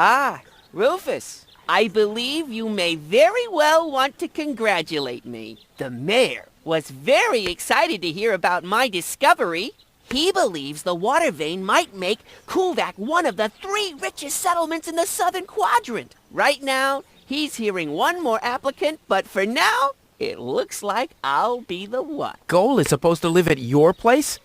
Ah, Rufus, I believe you may very well want to congratulate me. The mayor was very excited to hear about my discovery. He believes the water vein might make Kuvak one of the 3 richest settlements in the southern quadrant. Right now, he's hearing one more applicant, but for now, it looks like I'll be the one. Goal is supposed to live at your place?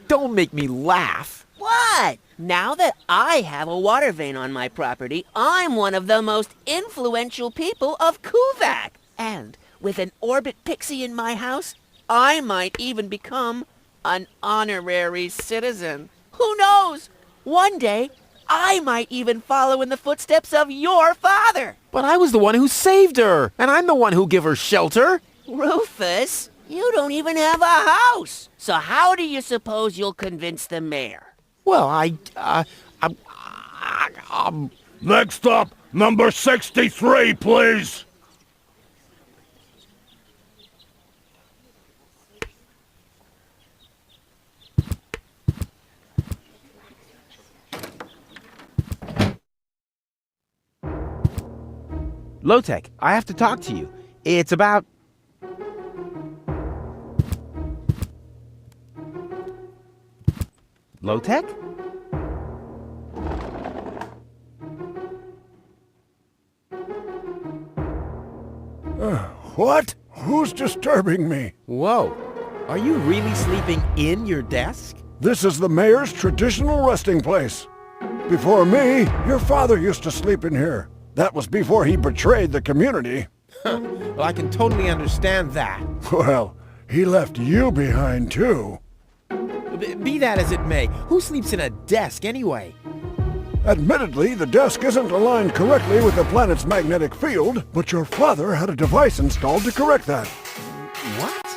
Don't make me laugh. What? Now that I have a water vein on my property, I'm one of the most influential people of Kuvak. And with an orbit pixie in my house, I might even become an honorary citizen. Who knows? One day, I might even follow in the footsteps of your father. But I was the one who saved her, and I'm the one who gave her shelter. Rufus, you don't even have a house. So how do you suppose you'll convince the mayor? Well, Next up, number 63, please. Low-Tech, I have to talk to you. It's about... Low-Tech? What? Who's disturbing me? Whoa. Are you really sleeping in your desk? This is the mayor's traditional resting place. Before me, your father used to sleep in here. That was before he betrayed the community. Well, I can totally understand that. Well, he left you behind, too. Be that as it may, who sleeps in a desk anyway? Admittedly, the desk isn't aligned correctly with the planet's magnetic field, but your father had a device installed to correct that. What?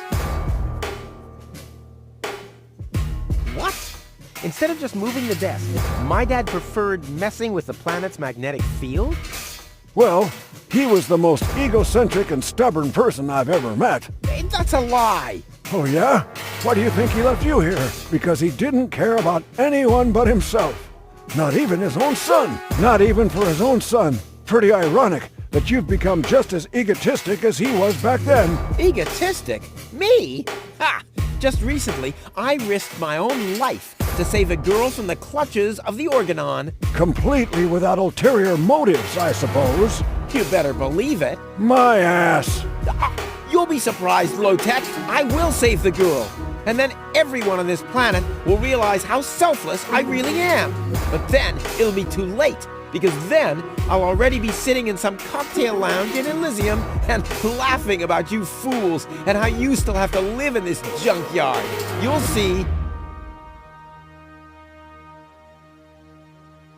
What? Instead of just moving the desk, my dad preferred messing with the planet's magnetic field? Well, he was the most egocentric and stubborn person I've ever met. That's a lie. Oh yeah? Why do you think he left you here? Because he didn't care about anyone but himself. Not even his own son. Not even for his own son. Pretty ironic that you've become just as egotistic as he was back then. Egotistic? Me? Ha! Just recently, I risked my own life to save a girl from the clutches of the Organon. Completely without ulterior motives, I suppose. You better believe it. My ass. You'll be surprised, Low-Tech. I will save the girl. And then everyone on this planet will realize how selfless I really am. But then it'll be too late, because then I'll already be sitting in some cocktail lounge in Elysium and laughing about you fools and how you still have to live in this junkyard. You'll see.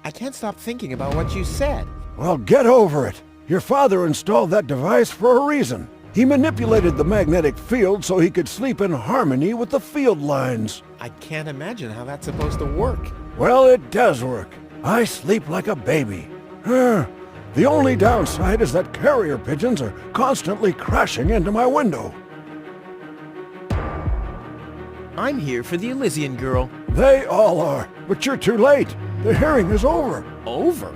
I can't stop thinking about what you said. Well, get over it. Your father installed that device for a reason. He manipulated the magnetic field so he could sleep in harmony with the field lines. I can't imagine how that's supposed to work. Well, it does work. I sleep like a baby. The only downside is that carrier pigeons are constantly crashing into my window. I'm here for the Elysian girl. They all are, but you're too late. The hearing is over. Over?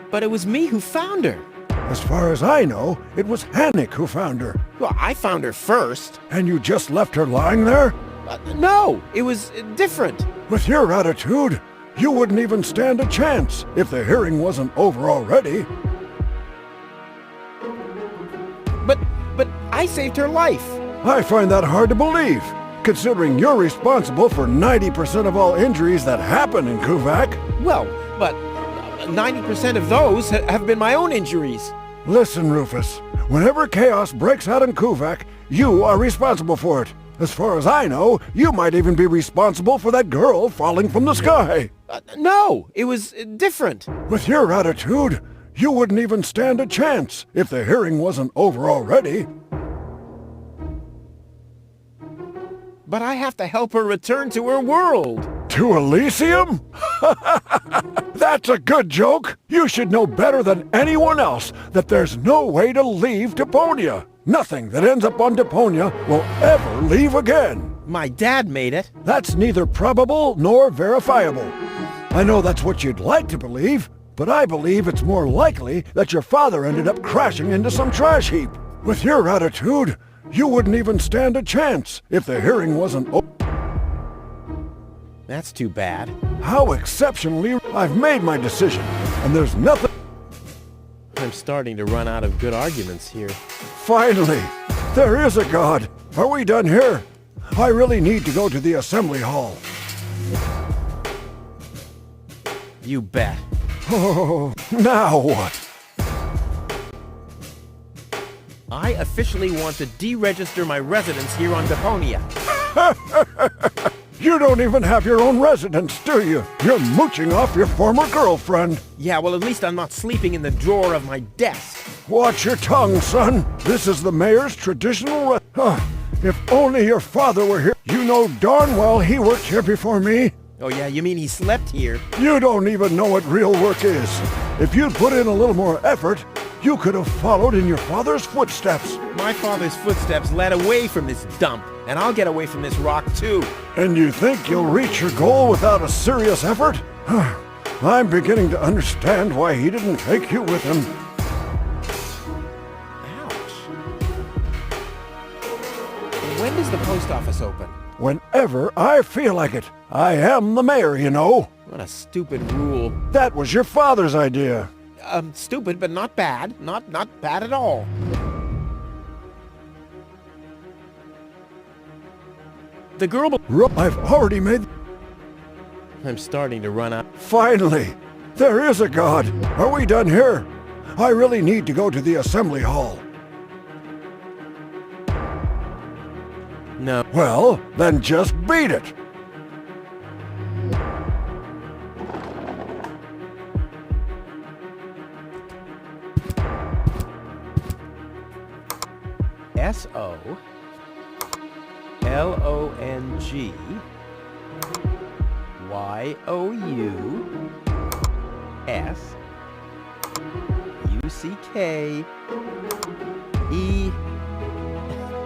But it was me who found her. As far as I know, it was Hannick who found her. Well, I found her first. And you just left her lying there? No, it was different. With your attitude, you wouldn't even stand a chance if the hearing wasn't over already. But I saved her life. I find that hard to believe, considering you're responsible for 90% of all injuries that happen in Kuvak. Well, but 90% of those have been my own injuries. Listen, Rufus, whenever chaos breaks out in Kuvak, you are responsible for it. As far as I know, you might even be responsible for that girl falling from the sky. No, it was different. With your attitude, you wouldn't even stand a chance if the hearing wasn't over already. But I have to help her return to her world. To Elysium? That's a good joke. You should know better than anyone else that there's no way to leave Deponia. Nothing that ends up on Deponia will ever leave again. My dad made it. That's neither probable nor verifiable. I know that's what you'd like to believe, but I believe it's more likely that your father ended up crashing into some trash heap. With your attitude, you wouldn't even stand a chance if the hearing wasn't That's too bad. How exceptionally I've made my decision, and there's nothing... I'm starting to run out of good arguments here. Finally, there is a God. Are we done here? I really need to go to the assembly hall. You bet. Oh, now what? I officially want to deregister my residence here on Deponia. You don't even have your own residence, do you? You're mooching off your former girlfriend. Yeah, well, at least I'm not sleeping in the drawer of my desk. Watch your tongue, son. This is the mayor's traditional if only your father were here. You know darn well he worked here before me. Oh yeah, you mean he slept here? You don't even know what real work is. If you'd put in a little more effort, you could have followed in your father's footsteps. My father's footsteps led away from this dump, and I'll get away from this rock too. And you think you'll reach your goal without a serious effort? I'm beginning to understand why he didn't take you with him. Ouch. When does the post office open? Whenever I feel like it. I am the mayor, you know. What a stupid rule. That was your father's idea. Stupid, but not bad. Not bad at all. The girl... I've already made... I'm starting to run out. Finally! There is a God! Are we done here? I really need to go to the assembly hall. No. Well, then just beat it! SOLONGYOUCKE.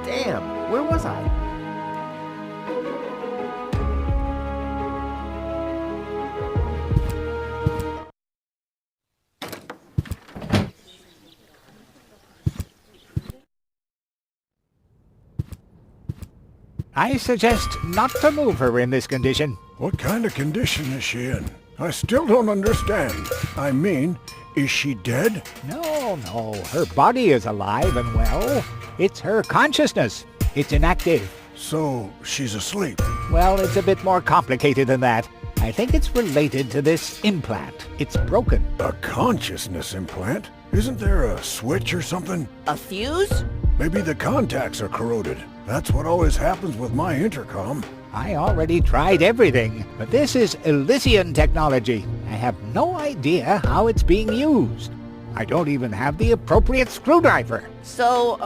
Damn, where was I? I suggest not to move her in this condition. What kind of condition is she in? I still don't understand. I mean, is she dead? No, her body is alive and well. It's her consciousness. It's inactive. So, she's asleep. Well, it's a bit more complicated than that. I think it's related to this implant. It's broken. A consciousness implant? Isn't there a switch or something? A fuse? Maybe the contacts are corroded. That's what always happens with my intercom. I already tried everything, but this is Elysian technology. I have no idea how it's being used. I don't even have the appropriate screwdriver. So,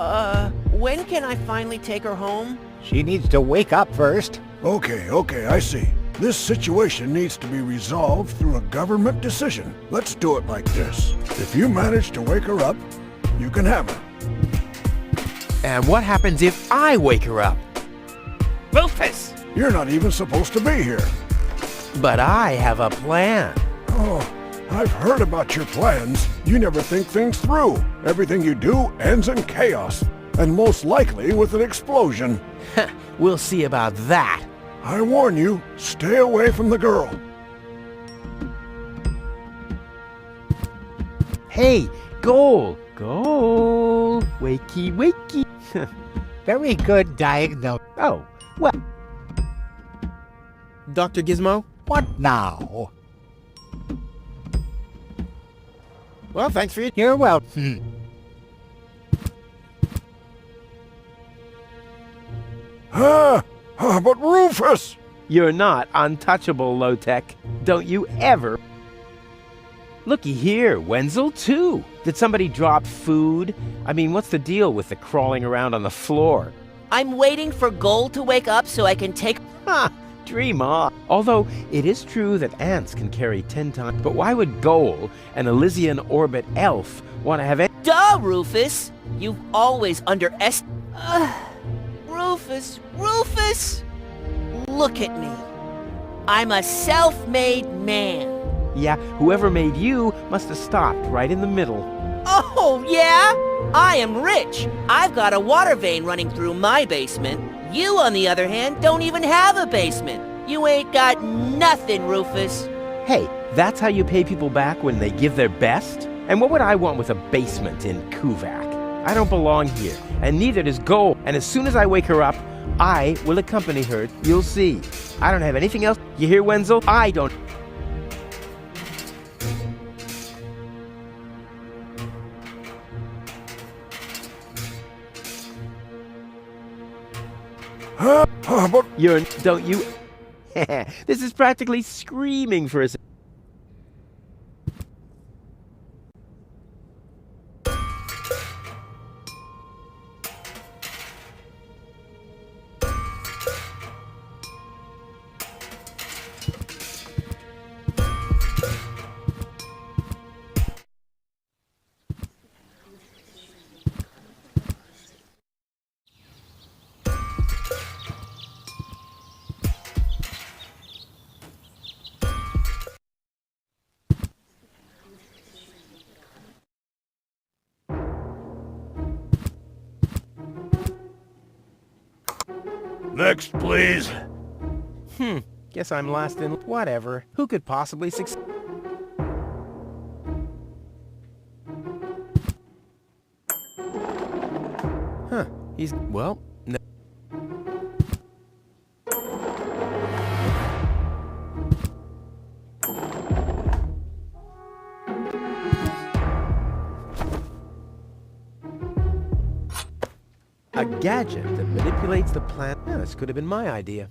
when can I finally take her home? She needs to wake up first. Okay, I see. This situation needs to be resolved through a government decision. Let's do it like this. If you manage to wake her up, you can have her. And what happens if I wake her up? Rufus! You're not even supposed to be here. But I have a plan. Oh, I've heard about your plans. You never think things through. Everything you do ends in chaos, and most likely with an explosion. We'll see about that. I warn you, stay away from the girl. Hey, goal! Goal! Wakey, wakey. Very good diagnosis. Oh, well, Dr. Gizmo? what now? Well, thanks for your... You're welcome. But Rufus! You're not untouchable, low-tech. Don't you ever... Looky here, Wenzel, too. Did somebody drop food? I mean, what's the deal with the crawling around on the floor? I'm waiting for Gold to wake up so I can take... Ha! Dream on. Although, it is true that ants can carry 10 times... But why would Goal, an Elysian orbit elf, want to have... Duh, Rufus! You've always Rufus! Look at me. I'm a self-made man. Yeah, whoever made you must have stopped right in the middle. Oh, yeah? I am rich. I've got a water vein running through my basement. You, on the other hand, don't even have a basement. You ain't got nothing, Rufus. Hey, that's how you pay people back when they give their best? And what would I want with a basement in Kuvak? I don't belong here, and neither does Gold. And as soon as I wake her up, I will accompany her. You'll see. I don't have anything else. You hear, Wenzel? I don't... But You're... Don't you... This is practically screaming for a... next, please. Guess I'm last in... Whatever. Who could possibly succeed? Huh. He's... Well... No. A gadget that manipulates the plant. Yeah, this could have been my idea.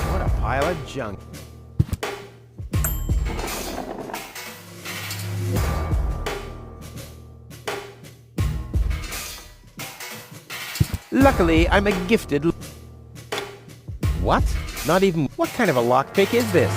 What a pile of junk. Luckily, I'm a gifted... What? Not even... What kind of a lockpick is this?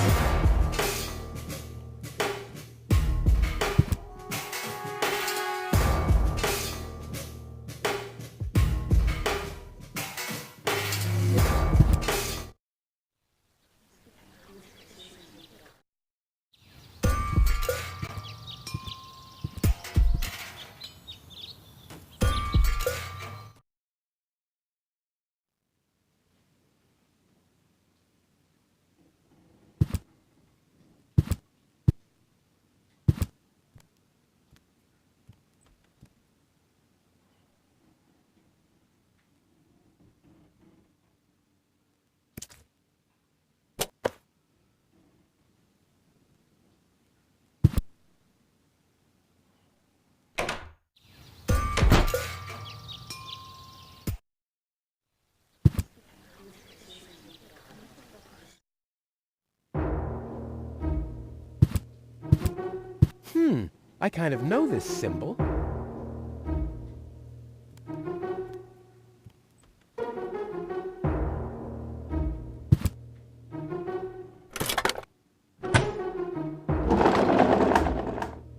I kind of know this symbol.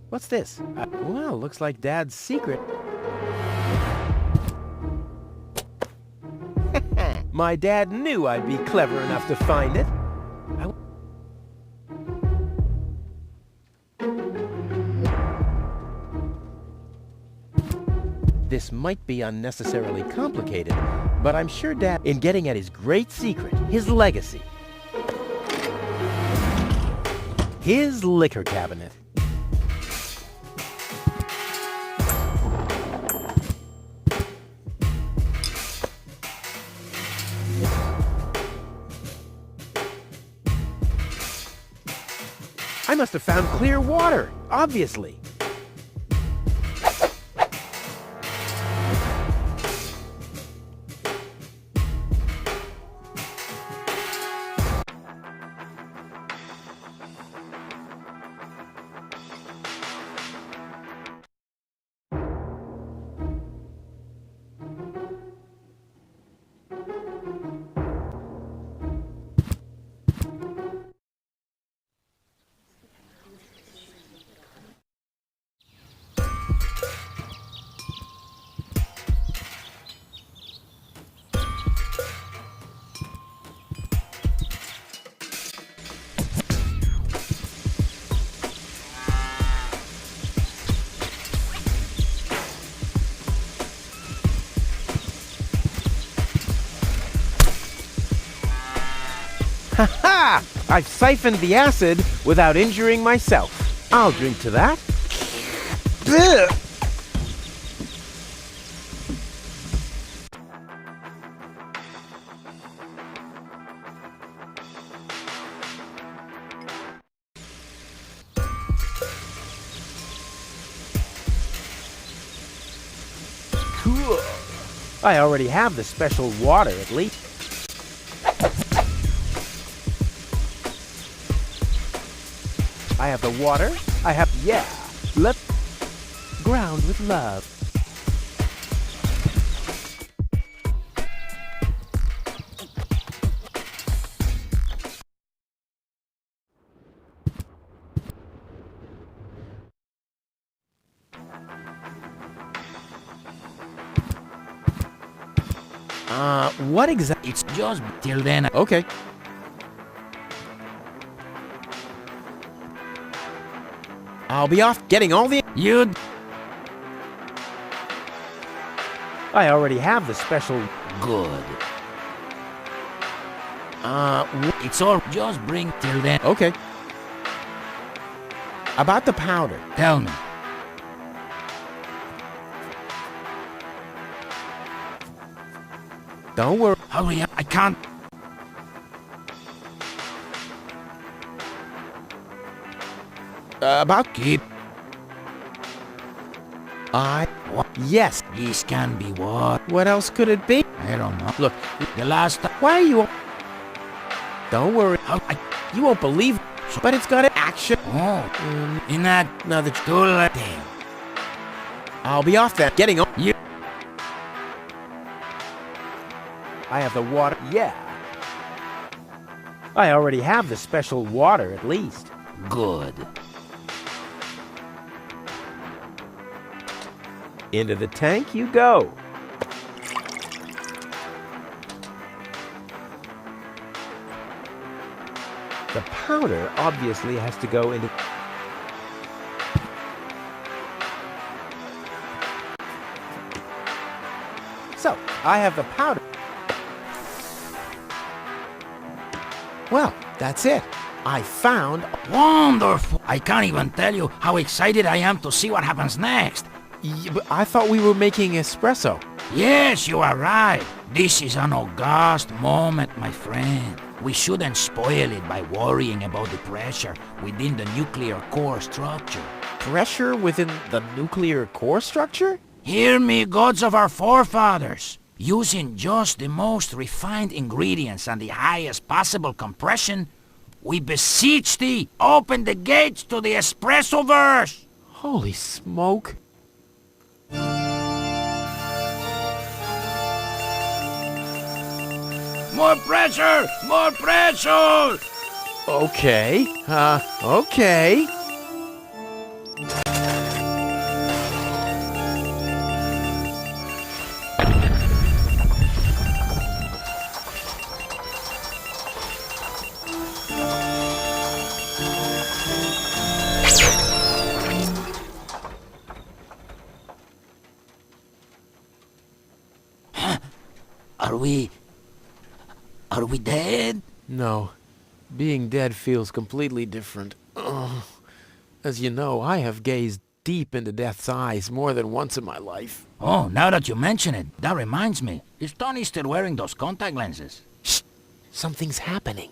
What's this? Well, looks like Dad's secret. My dad knew I'd be clever enough to find it. This might be unnecessarily complicated, but I'm sure Dad, in getting at his great secret, his legacy, his liquor cabinet. I must have found clear water, obviously. Ha! I've siphoned the acid without injuring myself. I'll drink to that. Blech. Cool. I already have the special water at least. I have the water. I have, yeah. Let's ground with love. What exactly? It's just till then. Okay. I'll be off getting all the... You. I already have the special... Good. It's all. Just bring till then. Okay. About the powder. Tell me. Don't worry. Hurry up. I can't. About... Keep. What? Yes. This can be what? What else could it be? I don't know. Look, The last time. why are you... Don't worry. I. You won't believe... But it's got action. Oh. In that. Now that Too late. Damn. I'll be off then. Getting on. You. I have the water. Yeah. I already have the special water at least. Good. Into the tank you go. The powder obviously has to go into... So, I have the powder. Well, that's it. I found... Wonderful. I can't even tell you how excited I am to see what happens next. But I thought we were making espresso. Yes, you are right. This is an august moment, my friend. We shouldn't spoil it by worrying about the pressure within the nuclear core structure. Pressure within the nuclear core structure? Hear me, gods of our forefathers. Using just the most refined ingredients and the highest possible compression, we beseech thee, open the gates to the espresso-verse. Holy smoke. More pressure! More pressure! Okay. Okay. Are we dead? No. Being dead feels completely different. Ugh. As you know, I have gazed deep into death's eyes more than once in my life. Oh, now that you mention it, that reminds me. Is Tony still wearing those contact lenses? Shh! Something's happening.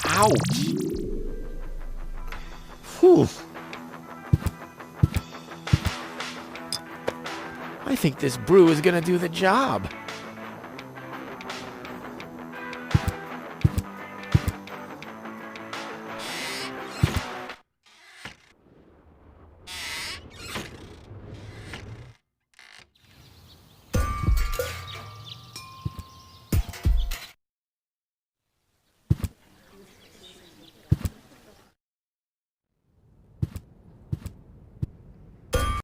Ouch! Whew. I think this brew is gonna do the job.